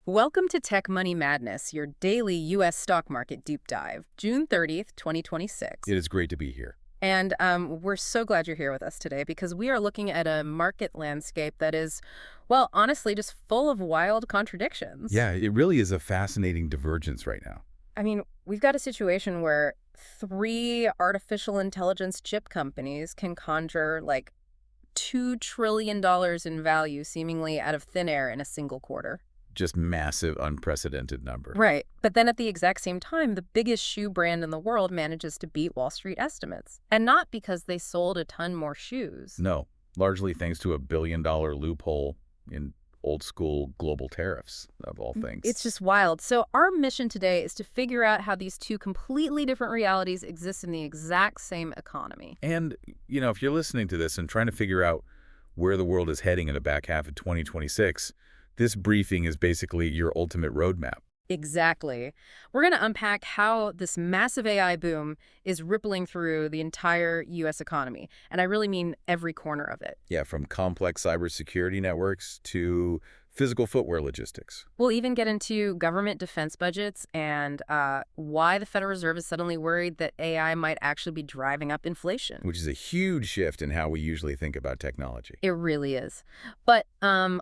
Welcome to Tech Money Madness, your daily U.S. stock market deep dive, June 30th, 2026. It is great to be here. And we're so glad you're here with us today because we are looking at a market landscape that is, well, honestly, just full of wild contradictions. Yeah, it really is a fascinating divergence right now. I mean, we've got a situation where three artificial intelligence chip companies can conjure like $2 trillion in value seemingly out of thin air in a single quarter. Just massive, unprecedented number. Right. But then at the exact same time, the biggest shoe brand in the world manages to beat Wall Street estimates. And not because they sold a ton more shoes. No, largely thanks to a billion-dollar loophole in old-school global tariffs, of all things. It's just wild. So our mission today is to figure out how these two completely different realities exist in the exact same economy. And, if you're listening to this and trying to figure out where the world is heading in the back half of 2026, this briefing is basically your ultimate roadmap. Exactly. We're going to unpack how this massive AI boom is rippling through the entire U.S. economy. And I really mean every corner of it. Yeah, from complex cybersecurity networks to physical footwear logistics. We'll even get into government defense budgets and why the Federal Reserve is suddenly worried that AI might actually be driving up inflation. Which is a huge shift in how we usually think about technology. It really is. But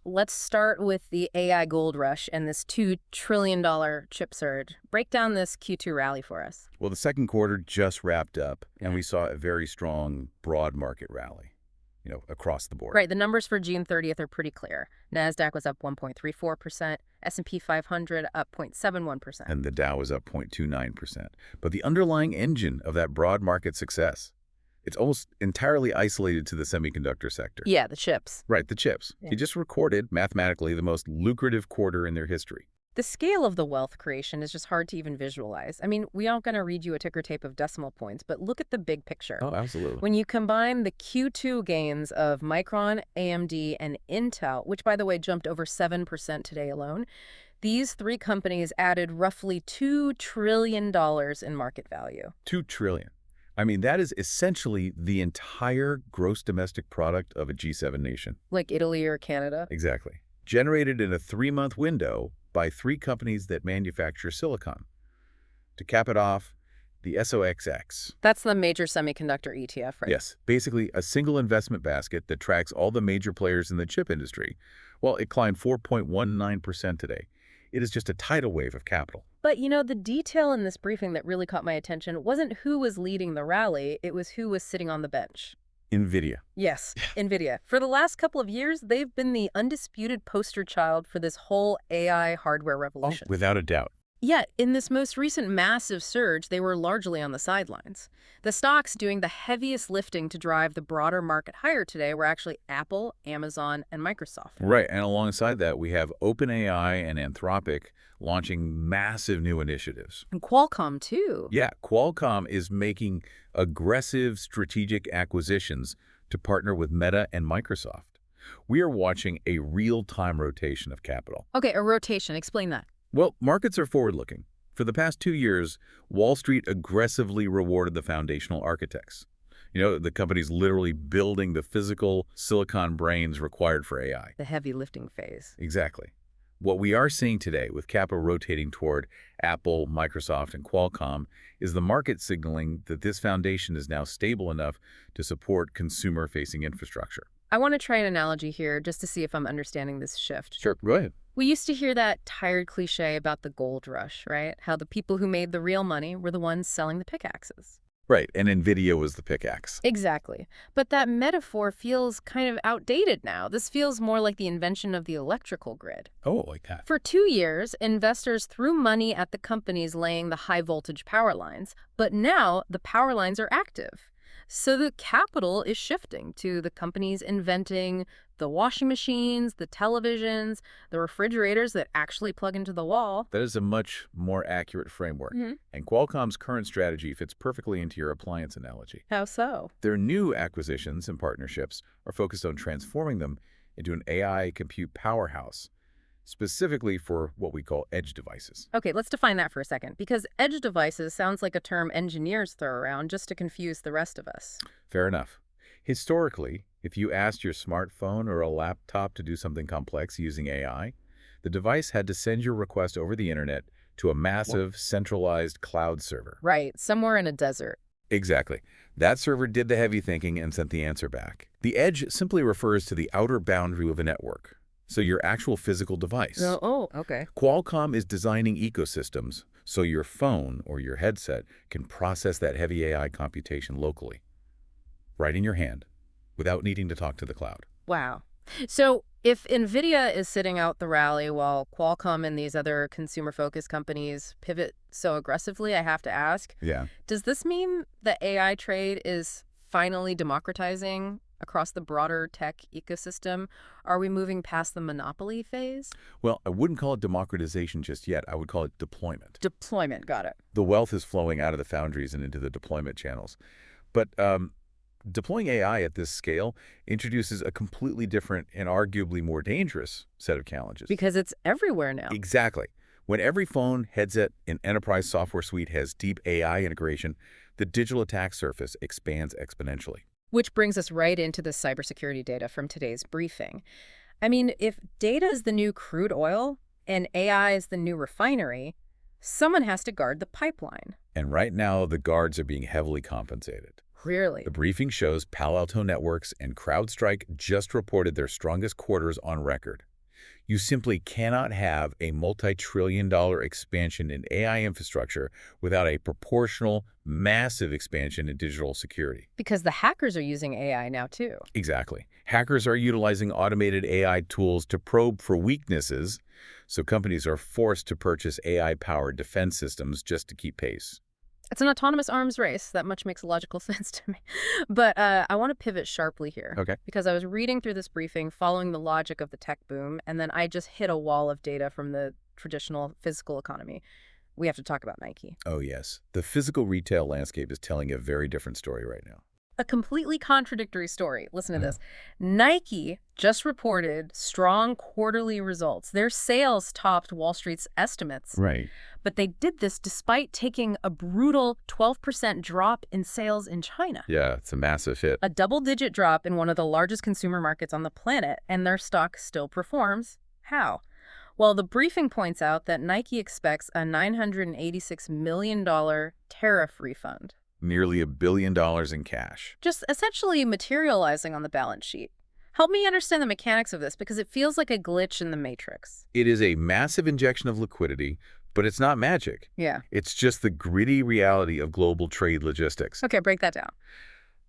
let's start with the AI gold rush and this $2 trillion chip surge. Break down this Q2 rally for us. Well, the second quarter just wrapped up, and we saw a very strong broad market rally, across the board. Right. The numbers for June 30th are pretty clear. Nasdaq was up 1.34%, S&P 500 up 0.71%. And the Dow was up 0.29%. But the underlying engine of that broad market success, it's almost entirely isolated to the semiconductor sector. Yeah, the chips. Right, the chips. Yeah. They just recorded, mathematically, the most lucrative quarter in their history. The scale of the wealth creation is just hard to even visualize. I mean, we aren't going to read you a ticker tape of decimal points, but look at the big picture. Oh, absolutely. When you combine the Q2 gains of Micron, AMD, and Intel, which, by the way, jumped over 7% today alone, these three companies added roughly $2 trillion in market value. $2 trillion. I mean, that is essentially the entire gross domestic product of a G7 nation. Like Italy or Canada? Exactly. Generated in a 3-month window by three companies that manufacture silicon. To cap it off, the SOXX. That's the major semiconductor ETF, right? Yes, basically a single investment basket that tracks all the major players in the chip industry. Well, it climbed 4.19% today. It is just a tidal wave of capital. But, the detail in this briefing that really caught my attention wasn't who was leading the rally, it was who was sitting on the bench. NVDA. Yes, NVIDIA. For the last couple of years, they've been the undisputed poster child for this whole AI hardware revolution. Oh, without a doubt. Yet, in this most recent massive surge, they were largely on the sidelines. The stocks doing the heaviest lifting to drive the broader market higher today were actually Apple, Amazon, and Microsoft. Right, and alongside that, we have OpenAI and Anthropic launching massive new initiatives. And Qualcomm, too. Yeah, Qualcomm is making aggressive strategic acquisitions to partner with Meta and Microsoft. We are watching a real-time rotation of capital. Okay, a rotation. Explain that. Well, markets are forward-looking. For the past 2 years, Wall Street aggressively rewarded the foundational architects. The companies literally building the physical silicon brains required for AI. The heavy lifting phase. Exactly. What we are seeing today with capital rotating toward Apple, Microsoft, and Qualcomm is the market signaling that this foundation is now stable enough to support consumer-facing infrastructure. I want to try an analogy here just to see if I'm understanding this shift. Sure, go ahead. We used to hear that tired cliche about the gold rush, right? How the people who made the real money were the ones selling the pickaxes. Right, and NVIDIA was the pickaxe. Exactly. But that metaphor feels kind of outdated now. This feels more like the invention of the electrical grid. Oh, like that. For 2 years, investors threw money at the companies laying the high-voltage power lines, but now the power lines are active. So the capital is shifting to the companies inventing the washing machines, the televisions, the refrigerators that actually plug into the wall. That is a much more accurate framework. Mm-hmm. And Qualcomm's current strategy fits perfectly into your appliance analogy. How so? Their new acquisitions and partnerships are focused on transforming them into an AI compute powerhouse, specifically for what we call edge devices. Okay, let's define that for a second, because edge devices sounds like a term engineers throw around just to confuse the rest of us. Fair enough. Historically, if you asked your smartphone or a laptop to do something complex using AI, The device had to send your request over the internet to a massive, centralized cloud server. Right, somewhere in a desert. Exactly. That server did the heavy thinking and sent the answer back. The edge simply refers to the outer boundary of a network, so your actual physical device. Okay. Qualcomm is designing ecosystems so your phone or your headset can process that heavy AI computation locally, right in your hand, without needing to talk to the cloud. Wow. So if NVIDIA is sitting out the rally while Qualcomm and these other consumer-focused companies pivot so aggressively, I have to ask, Yeah. does this mean the AI trade is finally democratizing across the broader tech ecosystem? Are we moving past the monopoly phase? Well, I wouldn't call it democratization just yet. I would call it deployment. Deployment, got it. The wealth is flowing out of the foundries and into the deployment channels. But deploying AI at this scale introduces a completely different and arguably more dangerous set of challenges. Because it's everywhere now. Exactly. When every phone, headset, and enterprise software suite has deep AI integration, the digital attack surface expands exponentially. Which brings us right into the cybersecurity data from today's briefing. I mean, if data is the new crude oil and AI is the new refinery, someone has to guard the pipeline. And right now, the guards are being heavily compensated. Really? The briefing shows Palo Alto Networks and CrowdStrike just reported their strongest quarters on record. You simply cannot have a multi-trillion-dollar expansion in AI infrastructure without a proportional, massive expansion in digital security. Because the hackers are using AI now, too. Exactly. Hackers are utilizing automated AI tools to probe for weaknesses, so companies are forced to purchase AI-powered defense systems just to keep pace. It's an autonomous arms race. That much makes logical sense to me. But I want to pivot sharply here. Okay. Because I was reading through this briefing, following the logic of the tech boom, and then I just hit a wall of data from the traditional physical economy. We have to talk about Nike. Oh, yes. The physical retail landscape is telling a very different story right now. A completely contradictory story. Listen to this. Nike just reported strong quarterly results. Their sales topped Wall Street's estimates. Right. But they did this despite taking a brutal 12% drop in sales in China. Yeah, it's a massive hit. A double-digit drop in one of the largest consumer markets on the planet, and their stock still performs. How? Well, the briefing points out that Nike expects a $986 million tariff refund. Nearly $1 billion in cash. Just essentially materializing on the balance sheet. Help me understand the mechanics of this, because it feels like a glitch in the matrix. It is a massive injection of liquidity, but it's not magic. Yeah. It's just the gritty reality of global trade logistics. Okay, break that down.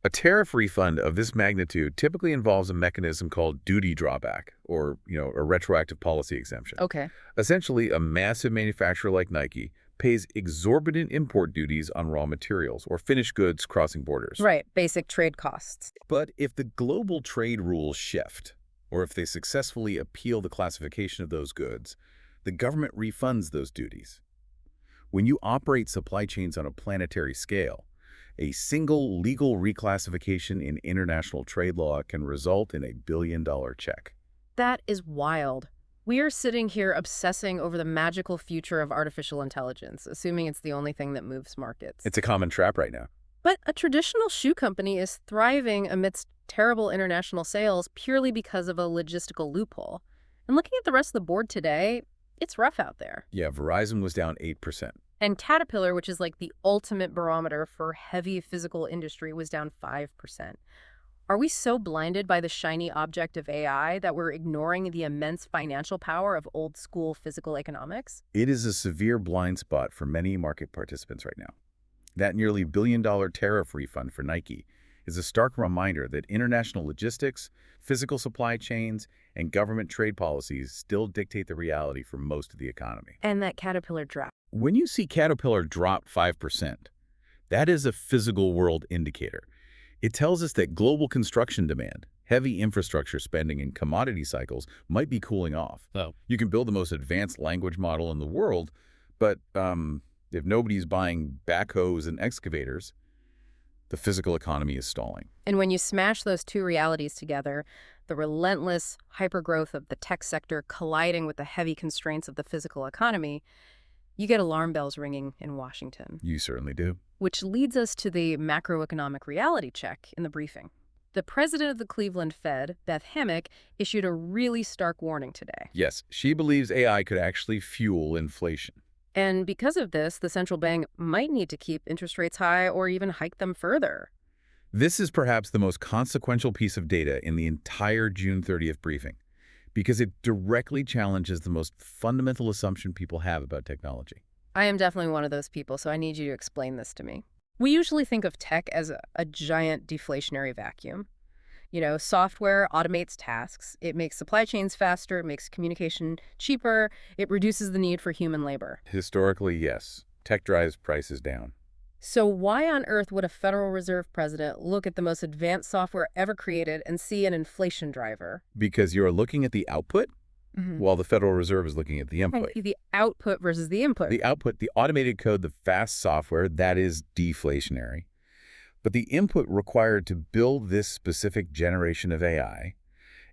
A tariff refund of this magnitude typically involves a mechanism called duty drawback, or, a retroactive policy exemption. Okay. Essentially, a massive manufacturer like Nike pays exorbitant import duties on raw materials or finished goods crossing borders. Right, basic trade costs. But if the global trade rules shift, or if they successfully appeal the classification of those goods, the government refunds those duties. When you operate supply chains on a planetary scale, a single legal reclassification in international trade law can result in a billion-dollar check. That is wild. We are sitting here obsessing over the magical future of artificial intelligence, assuming it's the only thing that moves markets. It's a common trap right now. But a traditional shoe company is thriving amidst terrible international sales purely because of a logistical loophole. And looking at the rest of the board today, it's rough out there. Yeah, Verizon was down 8%. And Caterpillar, which is like the ultimate barometer for heavy physical industry, was down 5%. Are we so blinded by the shiny object of AI that we're ignoring the immense financial power of old-school physical economics? It is a severe blind spot for many market participants right now. That nearly billion-dollar tariff refund for Nike is a stark reminder that international logistics, physical supply chains, and government trade policies still dictate the reality for most of the economy. And that Caterpillar drop. When you see Caterpillar drop 5%, that is a physical world indicator. It tells us that global construction demand, heavy infrastructure spending, and commodity cycles might be cooling off. You can build the most advanced language model in the world, but if nobody's buying backhoes and excavators, the physical economy is stalling. And when you smash those two realities together, the relentless hypergrowth of the tech sector colliding with the heavy constraints of the physical economy, you get alarm bells ringing in Washington. You certainly do. Which leads us to the macroeconomic reality check in the briefing. The president of the Cleveland Fed, Beth Hammack, issued a really stark warning today. Yes, she believes AI could actually fuel inflation. And because of this, the central bank might need to keep interest rates high or even hike them further. This is perhaps the most consequential piece of data in the entire June 30th briefing, because it directly challenges the most fundamental assumption people have about technology. I am definitely one of those people, so I need you to explain this to me. We usually think of tech as a giant deflationary vacuum. You know, software automates tasks, it makes supply chains faster, it makes communication cheaper, it reduces the need for human labor. Historically, yes, tech drives prices down. So why on earth would a Federal Reserve president look at the most advanced software ever created and see an inflation driver? Because you're looking at the output, while the Federal Reserve is looking at the input. The output versus the input. The output, the automated code, the fast software, that is deflationary. But the input required to build this specific generation of AI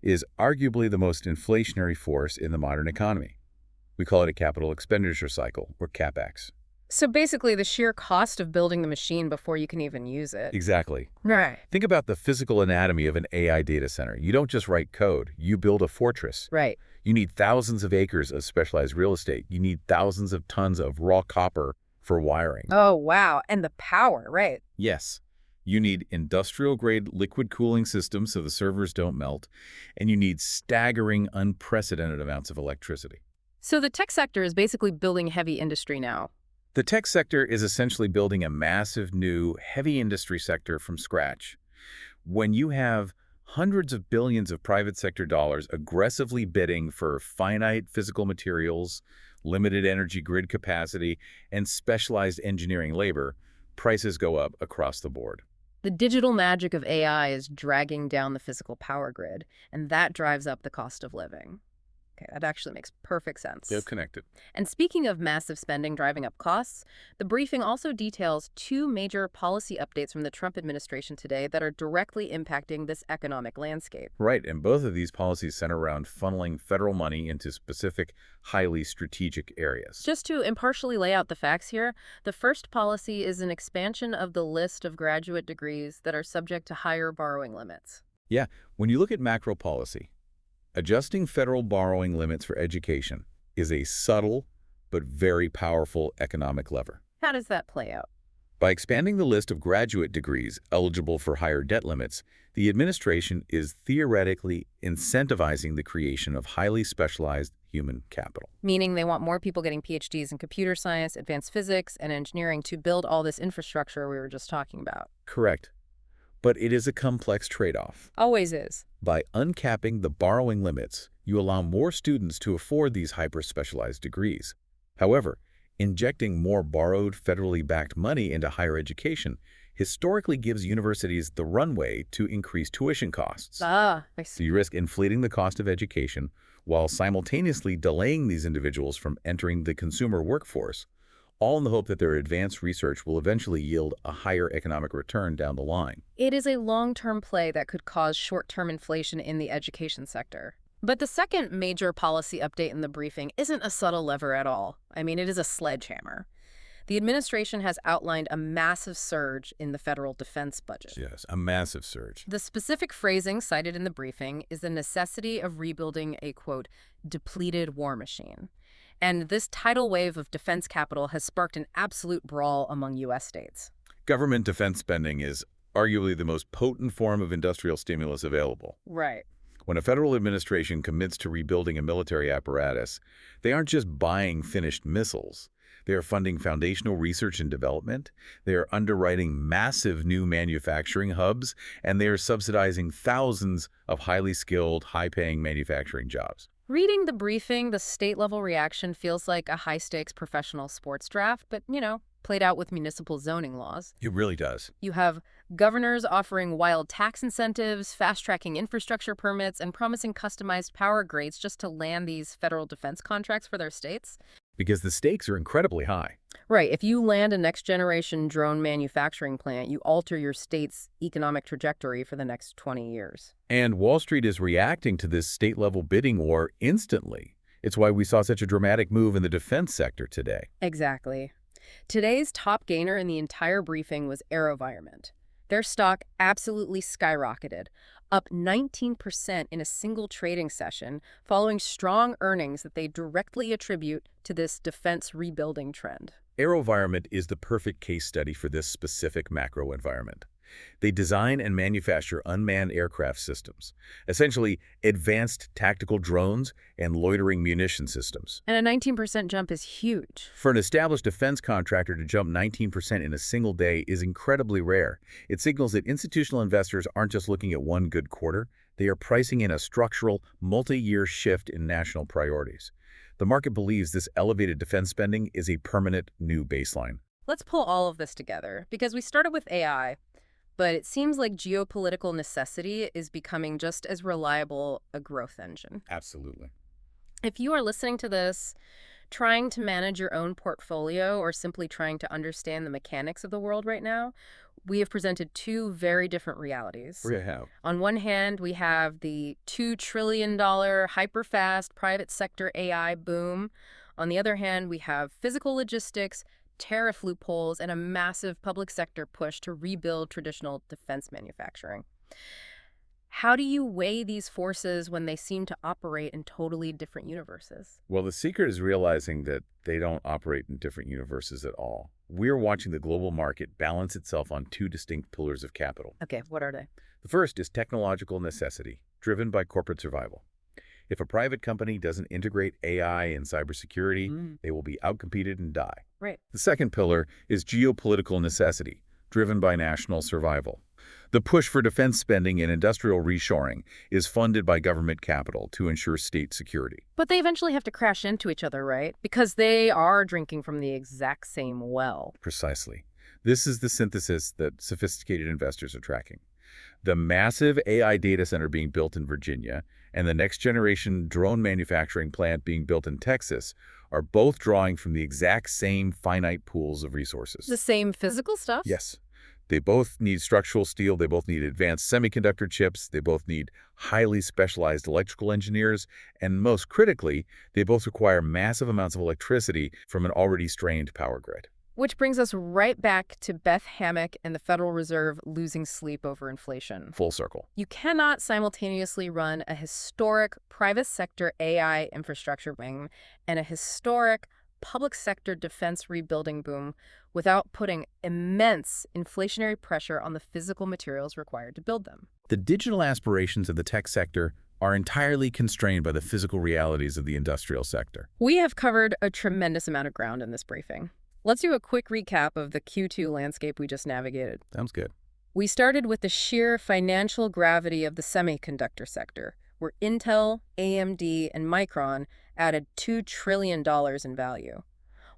is arguably the most inflationary force in the modern economy. We call it a capital expenditure cycle, or CapEx. So basically the sheer cost of building the machine before you can even use it. Exactly. Right. Think about the physical anatomy of an AI data center. You don't just write code, you build a fortress. Right. You need thousands of acres of specialized real estate. You need thousands of tons of raw copper for wiring. Oh, wow. And the power, right. Yes. You need industrial-grade liquid cooling systems so the servers don't melt, and you need staggering, unprecedented amounts of electricity. So the tech sector is basically building heavy industry now. The tech sector is essentially building a massive new heavy industry sector from scratch. When you have hundreds of billions of private sector dollars aggressively bidding for finite physical materials, limited energy grid capacity, and specialized engineering labor, prices go up across the board. The digital magic of AI is dragging down the physical power grid, and that drives up the cost of living. Okay, that actually makes perfect sense. They're connected. And speaking of massive spending driving up costs, the briefing also details two major policy updates from the Trump administration today that are directly impacting this economic landscape. Right, and both of these policies center around funneling federal money into specific, highly strategic areas. Just to impartially lay out the facts here, the first policy is an expansion of the list of graduate degrees that are subject to higher borrowing limits. Yeah, when you look at macro policy, adjusting federal borrowing limits for education is a subtle but very powerful economic lever. How does that play out? By expanding the list of graduate degrees eligible for higher debt limits, the administration is theoretically incentivizing the creation of highly specialized human capital. Meaning they want more people getting PhDs in computer science, advanced physics, and engineering to build all this infrastructure we were just talking about. Correct. But it is a complex trade-off. Always is. By uncapping the borrowing limits, you allow more students to afford these hyper-specialized degrees. However, injecting more borrowed, federally backed money into higher education historically gives universities the runway to increase tuition costs. I So see. you risk inflating the cost of education while simultaneously delaying these individuals from entering the consumer workforce, all in the hope that their advanced research will eventually yield a higher economic return down the line. It is a long-term play that could cause short-term inflation in the education sector. But the second major policy update in the briefing isn't a subtle lever at all. I mean, it is a sledgehammer. The administration has outlined a massive surge in the federal defense budget. Yes, a massive surge. The specific phrasing cited in the briefing is the necessity of rebuilding a, quote, depleted war machine. And this tidal wave of defense capital has sparked an absolute brawl among U.S. states. Government defense spending is arguably the most potent form of industrial stimulus available. Right. When a federal administration commits to rebuilding a military apparatus, they aren't just buying finished missiles. They are funding foundational research and development, they are underwriting massive new manufacturing hubs, and they are subsidizing thousands of highly skilled, high-paying manufacturing jobs. Reading the briefing, the state-level reaction feels like a high-stakes professional sports draft, but, played out with municipal zoning laws. It really does. You have governors offering wild tax incentives, fast-tracking infrastructure permits, and promising customized power grades just to land these federal defense contracts for their states. Because the stakes are incredibly high. Right. If you land a next-generation drone manufacturing plant, you alter your state's economic trajectory for the next 20 years. And Wall Street is reacting to this state-level bidding war instantly. It's why we saw such a dramatic move in the defense sector today. Exactly. Today's top gainer in the entire briefing was AeroVironment. Their stock absolutely skyrocketed, up 19% in a single trading session, following strong earnings that they directly attribute to this defense rebuilding trend. AeroVironment is the perfect case study for this specific macro environment. They design and manufacture unmanned aircraft systems, essentially advanced tactical drones and loitering munition systems. And a 19% jump is huge. For an established defense contractor to jump 19% in a single day is incredibly rare. It signals that institutional investors aren't just looking at one good quarter, they are pricing in a structural, multi-year shift in national priorities. The market believes this elevated defense spending is a permanent new baseline. Let's pull all of this together, because we started with AI, but it seems like geopolitical necessity is becoming just as reliable a growth engine. Absolutely. If you are listening to this, trying to manage your own portfolio or simply trying to understand the mechanics of the world right now, we have presented two very different realities. We have. On one hand, we have the $2 trillion hyper-fast private sector AI boom. On the other hand, we have physical logistics, tariff loopholes, and a massive public sector push to rebuild traditional defense manufacturing. How do you weigh these forces when they seem to operate in totally different universes? Well, the secret is realizing that they don't operate in different universes at all. We're watching the global market balance itself on two distinct pillars of capital. Okay, what are they? The first is technological necessity, driven by corporate survival. If a private company doesn't integrate AI and cybersecurity, they will be outcompeted and die. Right. The second pillar is geopolitical necessity, driven by national survival. The push for defense spending and industrial reshoring is funded by government capital to ensure state security. But they eventually have to crash into each other, right? Because they are drinking from the exact same well. Precisely. This is the synthesis that sophisticated investors are tracking. The massive AI data center being built in Virginia and the next-generation drone manufacturing plant being built in Texas are both drawing from the exact same finite pools of resources. The same physical stuff? Yes. They both need structural steel, they both need advanced semiconductor chips, they both need highly specialized electrical engineers, and most critically, they both require massive amounts of electricity from an already strained power grid. Which brings us right back to Beth Hammack and the Federal Reserve losing sleep over inflation. Full circle. You cannot simultaneously run a historic private sector AI infrastructure boom and a historic public sector defense rebuilding boom without putting immense inflationary pressure on the physical materials required to build them. The digital aspirations of the tech sector are entirely constrained by the physical realities of the industrial sector. We have covered a tremendous amount of ground in this briefing. Let's do a quick recap of the Q2 landscape we just navigated. Sounds good. We started with the sheer financial gravity of the semiconductor sector, where Intel, AMD, and Micron added $2 trillion in value.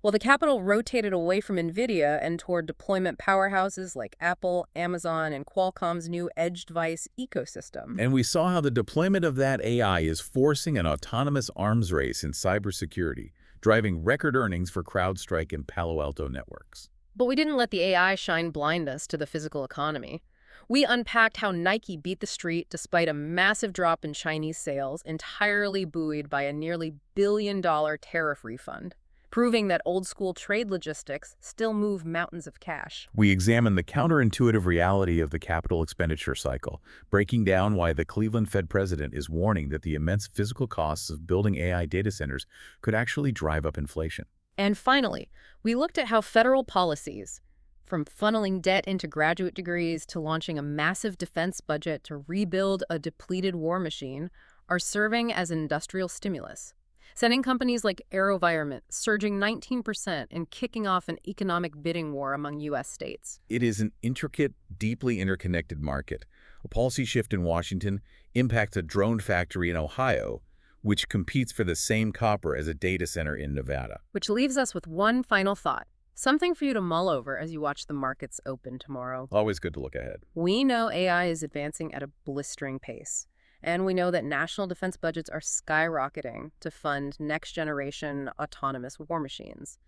While the capital rotated away from NVDA and toward deployment powerhouses like Apple, Amazon, and Qualcomm's new edge device ecosystem. And we saw how the deployment of that AI is forcing an autonomous arms race in cybersecurity, driving record earnings for CrowdStrike and Palo Alto networks. But we didn't let the AI shine blind us to the physical economy. We unpacked how Nike beat the street despite a massive drop in Chinese sales, entirely buoyed by a nearly $1 billion tariff refund, proving that old-school trade logistics still move mountains of cash. We examined the counterintuitive reality of the capital expenditure cycle, breaking down why the Cleveland Fed president is warning that the immense physical costs of building AI data centers could actually drive up inflation. And finally, we looked at how federal policies, from funneling debt into graduate degrees to launching a massive defense budget to rebuild a depleted war machine, are serving as industrial stimulus, sending companies like AeroVironment surging 19% and kicking off an economic bidding war among U.S. states. It is an intricate, deeply interconnected market. A policy shift in Washington impacts a drone factory in Ohio, which competes for the same copper as a data center in Nevada. Which leaves us with one final thought, something for you to mull over as you watch the markets open tomorrow. Always good to look ahead. We know AI is advancing at a blistering pace. And we know that national defense budgets are skyrocketing to fund next-generation autonomous war machines.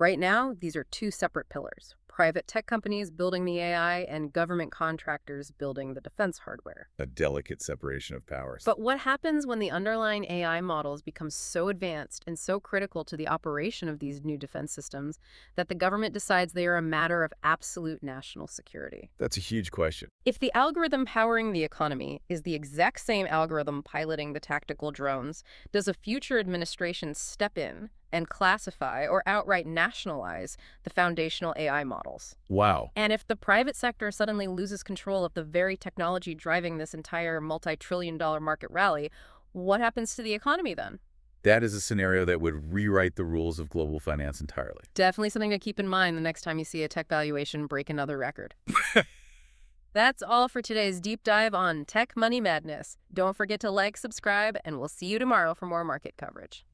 Right now, these are two separate pillars: private tech companies building the AI and government contractors building the defense hardware. A delicate separation of powers. But what happens when the underlying AI models become so advanced and so critical to the operation of these new defense systems that the government decides they are a matter of absolute national security? That's a huge question. If the algorithm powering the economy is the exact same algorithm piloting the tactical drones, does a future administration step in and classify or outright nationalize the foundational AI models? Wow. And if the private sector suddenly loses control of the very technology driving this entire multi-trillion-dollar market rally, what happens to the economy then? That is a scenario that would rewrite the rules of global finance entirely. Definitely something to keep in mind the next time you see a tech valuation break another record. That's all for today's deep dive on Tech Money Madness. Don't forget to like, subscribe, and we'll see you tomorrow for more market coverage.